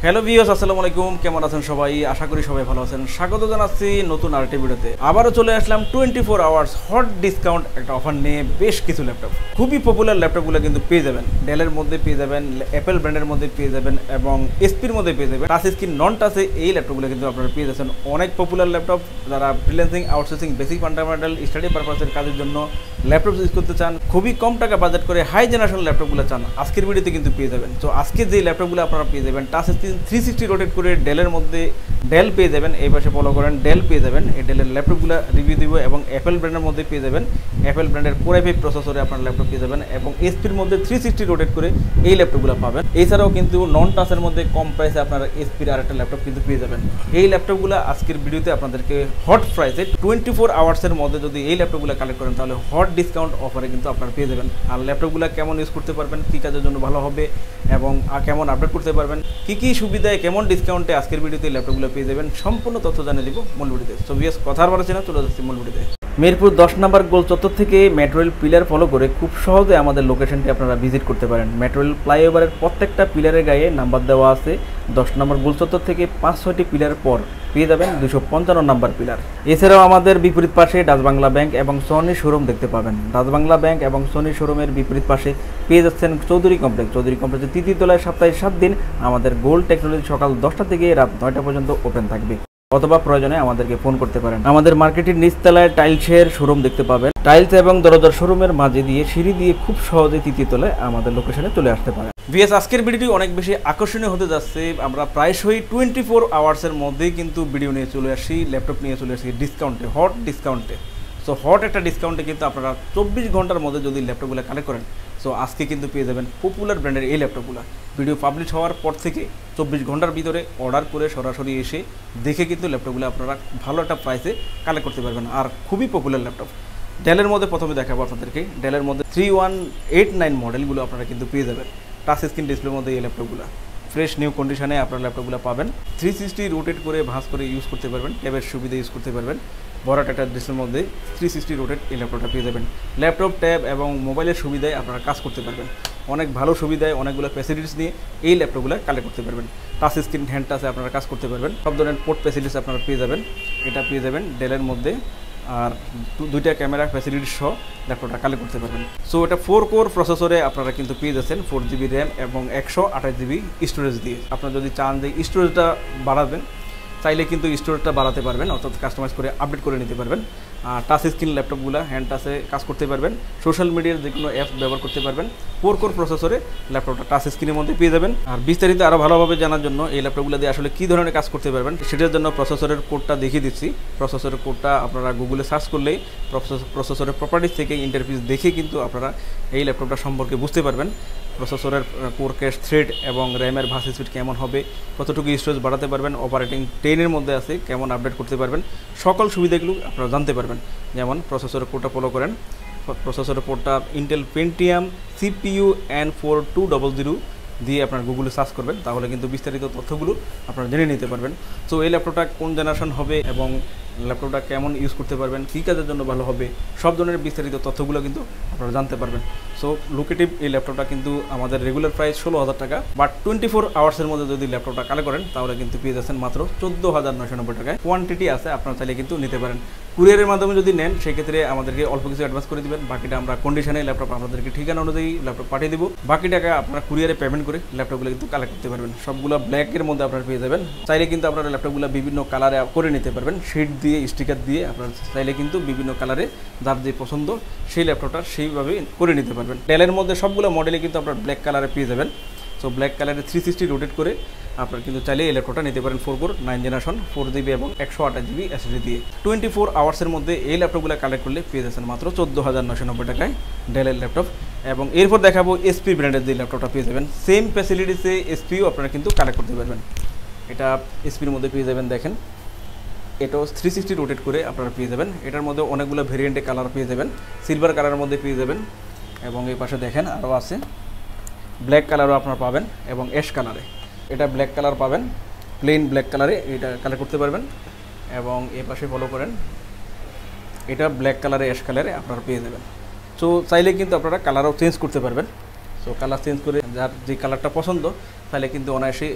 Hello viewers, আসসালামু আলাইকুম। কেমন আছেন সবাই? আশা করি সবাই ভালো আছেন। স্বাগত জানাচ্ছি নতুন আরেকটি ভিডিওতে। আবারও চলে আসলাম 24 আওয়ার্স হট ডিসকাউন্ট একটা অফার নিয়ে। বেশ কিছু ল্যাপটপ, খুবই পপুলার ল্যাপটপগুলো কিন্তু পেয়ে যাবেন। ডেলের মধ্যে পেয়ে যাবেন, অ্যাপেল ব্র্যান্ডের মধ্যে পেয়ে যাবেন এবং এসপির মধ্যে পেয়ে যাবেন। টাচ স্ক্রিন নন টাচে এই ল্যাপটপগুলো কিন্তু আপনারা পেয়ে যাচ্ছেন। অনেক পপুলার ল্যাপটপ, যারা freelancing, outsourcing, basic fundamental, study পারপাসের কাজের জন্য ল্যাপটপ ইউজ করতে চান, খুবই কম টাকা বাজেট করে হাই জেনারেশন ল্যাপটপগুলো চান, আজকের ভিডিওতে কিন্তু পেয়ে যাবেন। তো আজকে যে ল্যাপটপগুলো আপনারা পেয়ে যাবেন, টাচ স্ক্রিন 360 রোটেট করে ডেলের মধ্যে ডেল পেয়ে যাবেন। এই পাশে ফলো করেন, ডেল পেয়ে যাবেন। এই ডেলের ল্যাপটপগুলো রিভিউ দিব এবং অ্যাপেল ব্র্যান্ডের মধ্যে পেয়ে যাবেন। অ্যাপেল ব্র্যান্ডের কোর i5 প্রসেসরে আপনার ল্যাপটপ পেয়ে যাবেন এবং এসপির মধ্যে 360 রোটেট করে এই ল্যাপটপগুলো পাবেন। এছাড়াও কিন্তু নন টাচের মধ্যে কম প্রাইসে আপনারা এসপির আরেকটা ল্যাপটপ কিন্তু পেয়ে যাবেন। এই ল্যাপটপগুলো আজকের ভিডিওতে আপনাদেরকে হট প্রাইসে 24 আওয়ার্সের মধ্যে যদি এই ল্যাপটপগুলো কালেক্ট করেন তাহলে হট ডিসকাউন্ট অফারে কিন্তু আপনারা পেয়ে যাবেন। আর ল্যাপটপগুলো কেমন ইউজ করতে পারবেন, কী কাজের জন্য ভালো হবে এবং কেমন আপডেট করতে পারবেন, কী কী সুবিধায় কেমন ডিসকাউন্টে আজকের ভিডিওতে ল্যাপটপগুলো পেয়ে যাবেন, সম্পূর্ণ তথ্য জানিয়ে দিব মূল ভিডিওতে। সো ভিউয়ার্স, কথার বাড়াচ্ছি না, চলে যাচ্ছি মূল ভিডিওতে। মিরপুর 10 নম্বর গোল চত্বর থেকে মেট্রো রেল পিলার ফলো করে খুব সহজে আমাদের লোকেশনটি আপনারা ভিজিট করতে পারেন। মেট্রো রেল ফ্লাইওভারের প্রত্যেকটা পিলারের গায়ে নাম্বার দেওয়া আছে। 10 নম্বর গোল চত্বর থেকে 5-6টি পিলার পর পেয়ে যাবেন 255 নম্বর পিলার। এছাড়াও আমাদের বিপরীত পাশে ডাচ বাংলা ব্যাংক এবং সনি শোরুম দেখতে পাবেন। ডাচ বাংলা ব্যাংক এবং সনি শোরুমের বিপরীত পাশে পেয়ে যাচ্ছেন চৌধুরী কমপ্লেক্স। চৌধুরী কমপ্লেক্সের তৃতীয় তলায় সপ্তাহে 7 দিন আমাদের গোল্ড টেকনোলজি সকাল 10টা থেকে রাত 9টা পর্যন্ত ওপেন থাকবে, অথবা প্রয়োজনে আমাদেরকে ফোন করতে পারেন। আমাদের মার্কেটের নিচতলায় টাইলসের শোরুম দেখতে পাবেন। টাইলস এবং দরজার শোরুমের মাঝে দিয়ে সিঁড়ি দিয়ে খুব সহজে তৃতীয় তলায় আমাদের লোকেশনে চলে আসতে পারেন। ভিএস, আজকের ভিডিওটি অনেক বেশি আকর্ষণীয় হতে যাচ্ছে। আমরা প্রায়শই 24 আওয়ার্সের মধ্যেই কিন্তু ভিডিও নিয়ে চলে আসি, ল্যাপটপ নিয়ে চলে আসি ডিসকাউন্টে, হট ডিসকাউন্টে। সো হট একটা ডিসকাউন্টে কিন্তু আপনারা 24 ঘন্টার মধ্যে যদি ল্যাপটপগুলো কালেক্ট করেন, সো আজকে কিন্তু পেয়ে যাবেন পপুলার ব্র্যান্ডের এই ল্যাপটপগুলো। ভিডিও পাবলিশ হওয়ার পর থেকে 24 ঘন্টার ভিতরে অর্ডার করে সরাসরি এসে দেখে কিন্তু ল্যাপটপগুলো আপনারা ভালো একটা প্রাইসে কালেক্ট করতে পারবেন। আর খুবই পপুলার ল্যাপটপ। ডেলের মধ্যে প্রথমে দেখাবো আপনাদেরকে। ডেলের মধ্যে 3189 মডেলগুলো আপনারা কিন্তু পেয়ে যাবেন। টাচ স্ক্রিন ডিসপ্লের মধ্যে এই ল্যাপটপগুলো ফ্রেশ নিউ কন্ডিশনে আপনার ল্যাপটপগুলো পাবেন। 360 রোটেট করে ভাঁজ করে ইউজ করতে পারবেন, ট্যাবের সুবিধা ইউজ করতে পারবেন। বড় একটা ডিসপ্লের মধ্যে 360 রোটেট এই ল্যাপটপটা পেয়ে যাবেন। ল্যাপটপ, ট্যাব এবং মোবাইলের সুবিধায় আপনারা কাজ করতে পারবেন। অনেক ভালো সুবিধায় অনেকগুলো ফ্যাসিলিটিস নিয়ে এই ল্যাপটপগুলো কালেক্ট করতে পারবেন। টাচ স্ক্রিন, হ্যান্ড টাচে আপনারা কাজ করতে পারবেন। সব ধরনের পোর্ট ফ্যাসিলিটিস আপনারা পেয়ে যাবেন। এটা পেয়ে যাবেন ডেলের মধ্যে। আর 2টা ক্যামেরা ফ্যাসিলিটিস সহ ল্যাপটপটা কালেক্ট করতে পারবেন। সো এটা 4 কোর প্রসেসরে আপনারা কিন্তু পেয়ে যাচ্ছেন 4 GB র্যাম এবং 128 GB স্টোরেজ দিয়ে। আপনারা যদি চান যে স্টোরেজটা বাড়াবেন, চাইলে কিন্তু স্টোরেজটা বাড়াতে পারবেন, অর্থাৎ কাস্টমাইজ করে আপডেট করে নিতে পারবেন। আর টাচ স্ক্রিন ল্যাপটপগুলো হ্যান্ড টাচে কাজ করতে পারবেন, সোশ্যাল মিডিয়ার যে কোনো অ্যাপস ব্যবহার করতে পারবেন। 4 কোর প্রসেসরে ল্যাপটপটা টাচ স্ক্রিনের মধ্যে পেয়ে যাবেন। আর বিস্তারিত আরও ভালোভাবে জানার জন্য এই ল্যাপটপগুলো দিয়ে আসলে কী ধরনের কাজ করতে পারবেন সেটার জন্য প্রসেসরের কোডটা দেখিয়ে দিচ্ছি। প্রসেসরের কোডটা আপনারা গুগলে সার্চ করলেই প্রসেসরের প্রপার্টিস থেকে ইন্টারফেস দেখে কিন্তু আপনারা এই ল্যাপটপটা সম্পর্কে বুঝতে পারবেন। প্রসেসরের কোর ক্যাশ থ্রেড এবং র্যামের ভার্স স্পিড কেমন হবে, কতটুকু স্টোরেজ বাড়াতে পারবেন, অপারেটিং 10-এর মধ্যে আছে কেমন আপডেট করতে পারবেন, সকল সুবিধাগুলো আপনারা জানতে পারবেন। যেমন প্রসেসরের কোডটা ফলো করেন। প্রসেসরের কোডটা ইন্টেল পেন্টিয়াম CPU N4200 দিয়ে আপনার গুগলে সার্চ করবেন, তাহলে কিন্তু বিস্তারিত তথ্যগুলো আপনারা জেনে নিতে পারবেন। সো এই ল্যাপটপটা কোন জেনারেশন হবে এবং ল্যাপটপটা কেমন ইউজ করতে পারবেন, কী কাজের জন্য ভালো হবে, সব ধরনের বিস্তারিত তথ্যগুলো কিন্তু আপনারা জানতে পারবেন। সো লোকেটিভ এই ল্যাপটপটা কিন্তু আমাদের রেগুলার প্রাইস 16,000 টাকা, বাট 24 আওয়ার্সের মধ্যে যদি ল্যাপটপটা কালেক্ট করেন তাহলে কিন্তু পেয়ে যাচ্ছেন মাত্র 14,990 টাকায়। কোয়ান্টিটি আছে, আপনারা চাইলে কিন্তু নিতে পারেন। কুরিয়ারের মাধ্যমে যদি নেন সেক্ষেত্রে আমাদেরকে অল্প কিছু অ্যাডভান্স করে দেবেন, বাকিটা আমরা কন্ডিশনে ল্যাপটপ আপনাদেরকে ঠিকানা অনুযায়ী ল্যাপটপ পাঠিয়ে দেবো। বাকি টাকা আপনারা কুরিয়ারে পেমেন্ট করে ল্যাপটপগুলো কিন্তু কালেক্ট করতে পারবেন। সবগুলো ব্ল্যাকের মধ্যে আপনারা পেয়ে যাবেন। চাইলে কিন্তু আপনারা ল্যাপটপগুলো বিভিন্ন কালারে করে নিতে পারবেন, শেড দিয়ে, স্টিকার দিয়ে। আপনারা চাইলে কিন্তু বিভিন্ন কালারে যার যে পছন্দ সেই ল্যাপটপটা সেইভাবে করে নিতে পারবেন। ডেলের মধ্যে সবগুলো মডেলে কিন্তু আপনারা ব্ল্যাক কালারে পেয়ে যাবেন। সো ব্ল্যাক কালারে 360 রোটেট করে আপনারা কিন্তু চাইলে এই ল্যাপটপটা নিতে পারেন। 4 কোর 9 জেনারেশন 4 GB এবং 128 GB SSD দিয়ে। 24 আওয়ার্সের মধ্যে এই ল্যাপটপগুলো কালেক্ট করলে পেয়ে যাচ্ছেন মাত্র 14,990 টাকায় ডেলের ল্যাপটপ। এবং এরপর দেখাবো SP ব্র্যান্ডের যে ল্যাপটপটা পেয়ে যাবেন। সেম ফ্যাসিলিটিসে SPও আপনারা কিন্তু কালেক্ট করতে পারবেন। এটা SPর মধ্যে পেয়ে যাবেন, দেখেন এটাও 360 রোটেট করে আপনারা পেয়ে যাবেন। এটার মধ্যে অনেকগুলো ভেরিয়েন্টে কালার পেয়ে যাবেন, সিলভার কালারের মধ্যে পেয়ে যাবেন এবং এই পাশে দেখেন আরও আছে ব্ল্যাক কালারও আপনারা পাবেন এবং অ্যাশ কালারে। এটা ব্ল্যাক কালার পাবেন, প্লেন ব্ল্যাক কালারে এটা কালার করতে পারবেন। এবং এ পাশে ফলো করেন, এটা ব্ল্যাক কালারে, অ্যাশ কালারে আপনারা পেয়ে যাবেন। সো চাইলে কিন্তু আপনারা কালারও চেঞ্জ করতে পারবেন। সো কালার চেঞ্জ করে যার যে কালারটা পছন্দ তাহলে কিন্তু অনায়াসে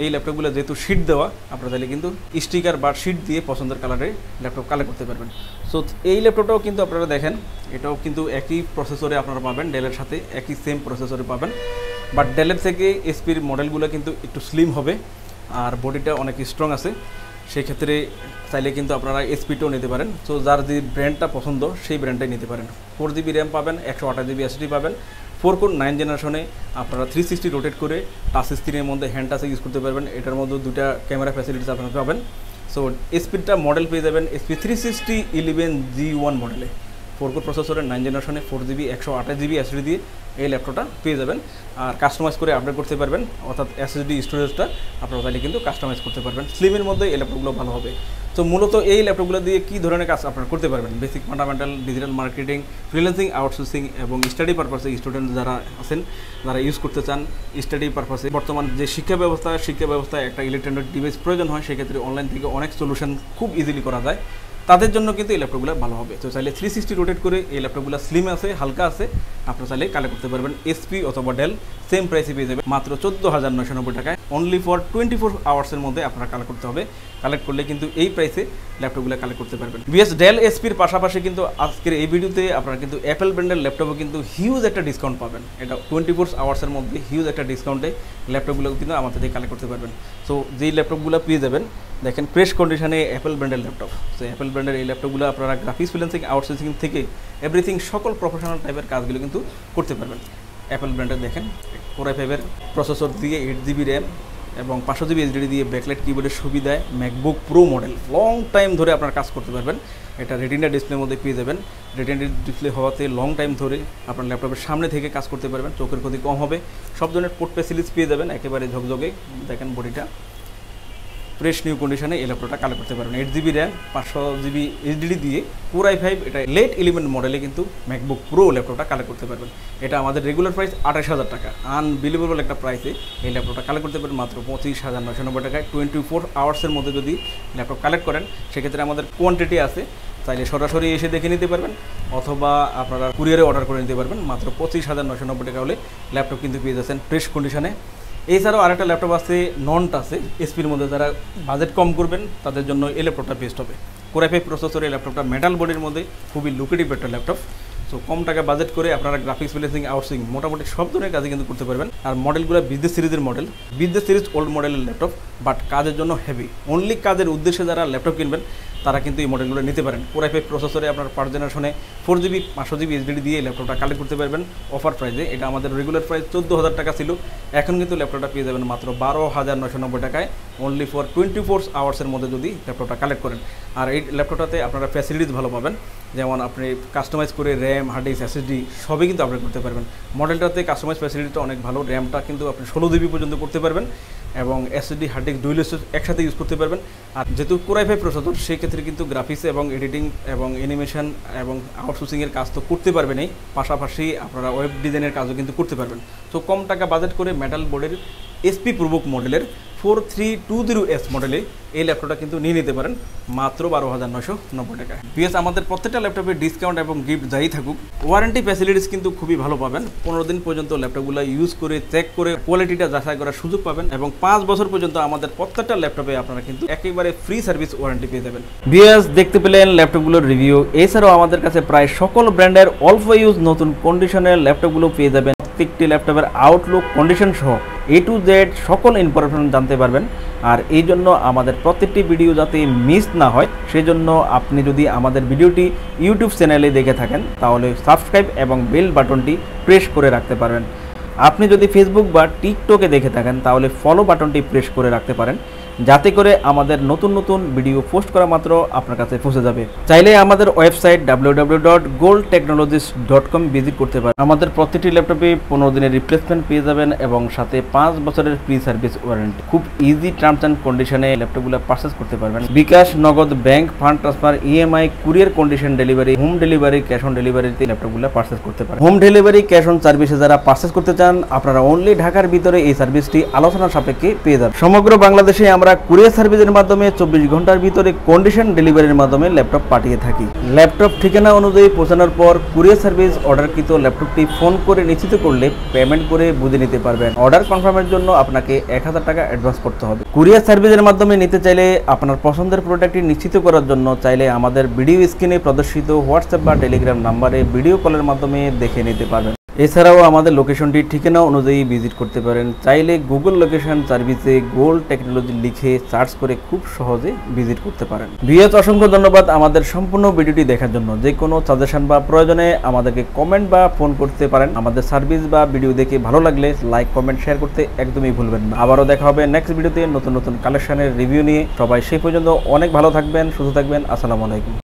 এই ল্যাপটপগুলো যেহেতু শিট দেওয়া, আপনারা চাইলে কিন্তু স্টিকার বা শিট দিয়ে পছন্দের কালারে ল্যাপটপ কালেক্ট করতে পারবেন। সো এই ল্যাপটপটাও কিন্তু আপনারা দেখেন, এটাও কিন্তু একই প্রসেসরে আপনারা পাবেন, ডেলের সাথে একই সেম প্রসেসরে পাবেন। বাট ডেলের থেকে এসপির মডেলগুলো কিন্তু একটু স্লিম হবে আর বডিটা অনেক স্ট্রং আছে। সেই ক্ষেত্রে চাইলে কিন্তু আপনারা এসপিটাও নিতে পারেন। সো যার যে ব্র্যান্ডটা পছন্দ সেই ব্র্যান্ডটাই নিতে পারেন। 4GB র্যাম পাবেন, 128GB এসএসডি পাবেন। 4 কোর 9 জেনারেশনে আপনারা 360 রোটেট করে টাচ স্ক্রিনের মধ্যে হ্যান্ড টাচে ইউজ করতে পারবেন। এটার মধ্যে 2টা ক্যামেরা ফ্যাসিলিটিস আপনারা পাবেন। সো স্পিডটা মডেল পেয়ে যাবেন SP 360 11G1 মডেলে, 4 কোর প্রসেসরের 9 জেনারেশনে 4GB 128GB এসএসডি দিয়ে এই ল্যাপটপটা পেয়ে যাবেন। আর কাস্টমাইজ করে আপডেট করতে পারবেন, অর্থাৎ এসএসডি স্টোরেজটা আপনারা চাইলে কিন্তু কাস্টমাইজ করতে পারবেন। স্লিমের মধ্যে এই ল্যাপটপগুলো ভালো হবে। তো মূলত এই ল্যাপটপগুলো দিয়ে কী ধরনের কাজ আপনারা করতে পারবেন? Basic fundamental, digital marketing, freelancing, outsourcing এবং স্টাডি পারপাসে স্টুডেন্ট যারা আছেন, যারা ইউজ করতে চান স্টাডি পারপাসে। বর্তমান যে শিক্ষা ব্যবস্থায় একটা ইলেকট্রনিক ডিভাইস প্রয়োজন হয়, সেক্ষেত্রে অনলাইন থেকে অনেক সলিউশন খুব ইজিলি করা যায়। তাদের জন্য কিন্তু এই ল্যাপটপগুলো ভালো হবে। তো চাইলে 360 রোটেট করে এই ল্যাপটপগুলো স্লিম আছে, হালকা আছে, আপনারা চাইলে কালেক্ট করতে পারবেন। এসপি অথবা ডেল সেম প্রাইসে পেয়ে যাবে মাত্র 14,990 টাকায়। অনলি ফর 24 আওয়ার্সের মধ্যে আপনারা কালেক্ট করতে হবে। কালেক্ট করলে কিন্তু এই প্রাইসে ল্যাপটপগুলো কালেক্ট করতে পারবেন। বিএস ডেল এসপির পাশাপাশি কিন্তু আজকের এই ভিডিওতে আপনারা কিন্তু অ্যাপেল ব্র্যান্ডের ল্যাপটপও কিন্তু হিউজ একটা ডিসকাউন্ট পাবেন। এটা 24 আওয়ার্সের মধ্যে হিউজ একটা ডিসকাউন্টে ল্যাপটপগুলো কিন্তু আমাদের থেকে কালেক্ট করতে পারবেন। সো যেই ল্যাপটপগুলো পেয়ে যাবেন, দেখেন ফ্রেশ কন্ডিশনে অ্যাপেল ব্র্যান্ডের ল্যাপটপ। সো অ্যাপেল ব্র্যান্ডের এই ল্যাপটপগুলো আপনারা গ্রাফিক্স, ফ্রিল্যান্সিং, আউটসোর্সিং থেকে এভরিথিং সকল প্রফেশনাল টাইপের কাজগুলো কিন্তু করতে পারবেন। অ্যাপেল ব্র্যান্ডের দেখেন Core i5-এর প্রসেসর দিয়ে 8GB র্যাম এবং 500GB এসএসডি দিয়ে ব্যাকলাইট কিবোর্ডের সুবিধায় MacBook pro model long time ধরে আপনার কাজ করতে পারবেন। এটা রেটিনা ডিসপ্লের মধ্যে পেয়ে যাবেন। রেটিনা ডিসপ্লে হওয়াতে লং টাইম ধরে আপনার ল্যাপটপের সামনে থেকে কাজ করতে পারবেন, চোখের ক্ষতি কম হবে। সব ধরনের পোর্ট ফ্যাসিলিটিস পেয়ে যাবেন, একেবারে ঝকঝকে। দেখেন বডিটা ফ্রেশ নিউ কন্ডিশনে এই ল্যাপটপটা কালেক্ট করতে পারবেন। 8GB র্যাম 500GB এসএসডি দিয়ে Core i5 এটা লেট 11 মডেলে কিন্তু ম্যাকবুক প্রো ল্যাপটপটা কালেক্ট করতে পারবেন। এটা আমাদের রেগুলার প্রাইস 28,000 টাকা। আনবিলিভেবল একটা প্রাইসে এই ল্যাপটপটা কালেক্ট করতে পারবেন মাত্র 25,990 টাকায়। 24 আওয়ার্সের মধ্যে যদি ল্যাপটপ কালেক্ট করেন, সেক্ষেত্রে আমাদের কোয়ান্টিটি আছে, চাইলে সরাসরি এসে দেখে নিতে পারবেন অথবা আপনারা কুরিয়ারে অর্ডার করে নিতে পারবেন। মাত্র 25,990 টাকা হলে ল্যাপটপ কিন্তু পেয়ে যাচ্ছেন ফ্রেশ কন্ডিশনে। এছাড়াও আরেকটা ল্যাপটপ আছে নন টাচে, এসপির মধ্যে যারা বাজেট কম করবেন তাদের জন্য এই ল্যাপটপটা বেস্ট হবে। Core i5 প্রসেসর এই ল্যাপটপটা মেটাল বডির মধ্যে খুবই লুকেটিভ একটা ল্যাপটপ। সো কম টাকা বাজেট করে আপনারা গ্রাফিক্স, ফ্রিল্যান্সিং, আউটসোর্সিং মোটামুটি সব ধরনের কাজে কিন্তু করতে পারবেন। আর মডেলগুলো বিজনেস সিরিজের মডেল, বিজনেস সিরিজ ওল্ড মডেলের ল্যাপটপ, বাট কাজের জন্য হেভি। অনলি কাজের উদ্দেশ্যে যারা ল্যাপটপ কিনবেন তারা কিন্তু এই মডেলগুলো নিতে পারেন। Core i5 প্রসেসরে আপনার 5 জেনারেশনে 4GB 500GB এসএসডি দিয়ে ল্যাপটপটা কালেক্ট করতে পারবেন অফার প্রাইসে। এটা আমাদের রেগুলার প্রাইস 14,000 টাকা ছিল, এখন কিন্তু ল্যাপটপটা পেয়ে যাবেন মাত্র 12,990 টাকায়। অনলি ফর 24 আওয়ার্সের মধ্যে যদি ল্যাপটপটা কালেক্ট করেন। আর এই ল্যাপটপটাতে আপনারা ফ্যাসিলিটিস ভালো পাবেন, যেমন আপনি কাস্টমাইজ করে র্যাম, হার্ড ডিস্ক, এসএসডি সবই কিন্তু আপডেট করতে পারবেন। মডেলটাতে কাস্টমাইজ ফ্যাসিলিটিটা অনেক ভালো। র্যামটা কিন্তু আপনি 16GB পর্যন্ত করতে পারবেন এবং SSD, hard disk, dual storage একসাথে ইউজ করতে পারবেন। আর যেহেতু Core i5 প্রসেসর, সেই ক্ষেত্রে কিন্তু গ্রাফিক্স এবং এডিটিং এবং অ্যানিমেশন এবং আউটসোর্সিংয়ের কাজ তো করতে পারবেনই, পাশাপাশি আপনারা ওয়েব ডিজাইনের কাজও কিন্তু করতে পারবেন। তো কম টাকা বাজেট করে মেটাল বোর্ডের এসপি প্রোবুক মডেলের 4320S মডেলে এই ল্যাপটপটা কিন্তু নিয়ে নিতে পারেন মাত্র 12,990 টাকায়। বিএস আমাদের প্রত্যেকটা ল্যাপটপে ডিসকাউন্ট এবং গিফট যাই থাকুক, ওয়ারেন্টি ফ্যাসিলিটিস কিন্তু খুবই ভালো পাবেন। 15 দিন পর্যন্ত ল্যাপটপগুলো ইউজ করে চেক করে কোয়ালিটিটা যাচাই করার সুযোগ পাবেন এবং 5 বছর পর্যন্ত আমাদের প্রত্যেকটা ল্যাপটপে আপনারা কিন্তু একেবারে ফ্রি সার্ভিস ওয়ারেন্টি পেয়ে যাবেন। বিএস দেখতে পেলেন ল্যাপটপগুলোর রিভিউ। এছাড়াও আমাদের কাছে প্রায় সকল ব্র্যান্ডের অল্প ইউজ নতুন কন্ডিশনের ল্যাপটপগুলো পেয়ে যাবেন। প্রত্যেকটি ল্যাপটপের আউটলুক, কন্ডিশন সহ A to Z সকল ইনফরমেশন জানতে পারবেন। আর এই জন্য আমাদের প্রত্যেকটি ভিডিও যাতে মিস না হয়, সেজন্য আপনি যদি আমাদের ভিডিওটি ইউটিউব চ্যানেলে দেখে থাকেন তাহলে সাবস্ক্রাইব এবং বেল বাটনটি প্রেস করে রাখতে পারবেন। আপনি যদি ফেসবুক বা টিকটকে দেখে থাকেন তাহলে ফলো বাটনটি প্রেস করে রাখতে পারেন, যাতে করে আমাদের নতুন নতুন ভিডিও পোস্ট করা মাত্র আপনার কাছে পৌঁছে যাবে। চাইলে আমাদের ওয়েবসাইট www.goldtechnologies.com ভিজিট করতে পারেন। আমাদের প্রতিটি ল্যাপটপে 15 দিনের রিপ্লেসমেন্ট পেয়ে যাবেন এবং সাথে 5 বছরের ফ্রি সার্ভিস ওয়ারেন্টি। খুব ইজি টার্মস অ্যান্ড কন্ডিশনে ল্যাপটপগুলো পারচেস করতে পারবেন। বিকাশ, নগদ, bank, fund transfer, EMI, courier condition delivery, home delivery, cash on ডেলিভারিতে ল্যাপটপগুলো পারচেস করতে পারেন। হোম ডেলিভারি, ক্যাশ অন সার্ভিসে যারা পারচেস করতে চান, আপনারা অনলি ঢাকার ভিতরে এই সার্ভিসটি আলোচনা সাপেক্ষে পেয়ে যাবেন। সমগ্র বাংলাদেশে আমরা আমরা কুরিয়ার সার্ভিসের মাধ্যমে 24 ঘন্টার ভিতরে কন্ডিশন ডেলিভারির মাধ্যমে ল্যাপটপ পাঠিয়ে থাকি। ল্যাপটপ ঠিকানা অনুযায়ী পৌঁছানোর পর কুরিয়ার সার্ভিস অর্ডারকৃত ল্যাপটপটি ফোন করে নিশ্চিত করলে পেমেন্ট করে বুঝে নিতে পারবেন। অর্ডার কনফার্মের জন্য আপনাকে 1000 টাকা অ্যাডভান্স করতে হবে। কুরিয়ার সার্ভিসের মাধ্যমে নিতে চাইলে আপনার পছন্দের প্রোডাক্টটি নিশ্চিত করার জন্য চাইলে আমাদের ভিডিও স্ক্রিনে প্রদর্শিত হোয়াটসঅ্যাপ বা টেলিগ্রাম নাম্বারে ভিডিও কলের মাধ্যমে দেখে নিতে পারবেন। এছাড়াও আমাদের লোকেশনটি ঠিকানা অনুযায়ী ভিজিট করতে পারেন। চাইলে গুগল লোকেশন সার্ভিসে গোল্ড টেকনোলজি লিখে সার্চ করে খুব সহজে ভিজিট করতে পারেন। ভিউয়ার্স, অসংখ্য ধন্যবাদ আমাদের সম্পূর্ণ ভিডিওটি দেখার জন্য। যে কোনো সাজেশন বা প্রয়োজনে আমাদেরকে কমেন্ট বা ফোন করতে পারেন। আমাদের সার্ভিস বা ভিডিও দেখে ভালো লাগলে লাইক কমেন্ট শেয়ার করতে একদমই ভুলবেন না। আবারও দেখা হবে নেক্সট ভিডিওতে নতুন নতুন কালেকশনের রিভিউ নিয়ে। সবাই সেই পর্যন্ত অনেক ভালো থাকবেন, সুস্থ থাকবেন। আসসালামু আলাইকুম।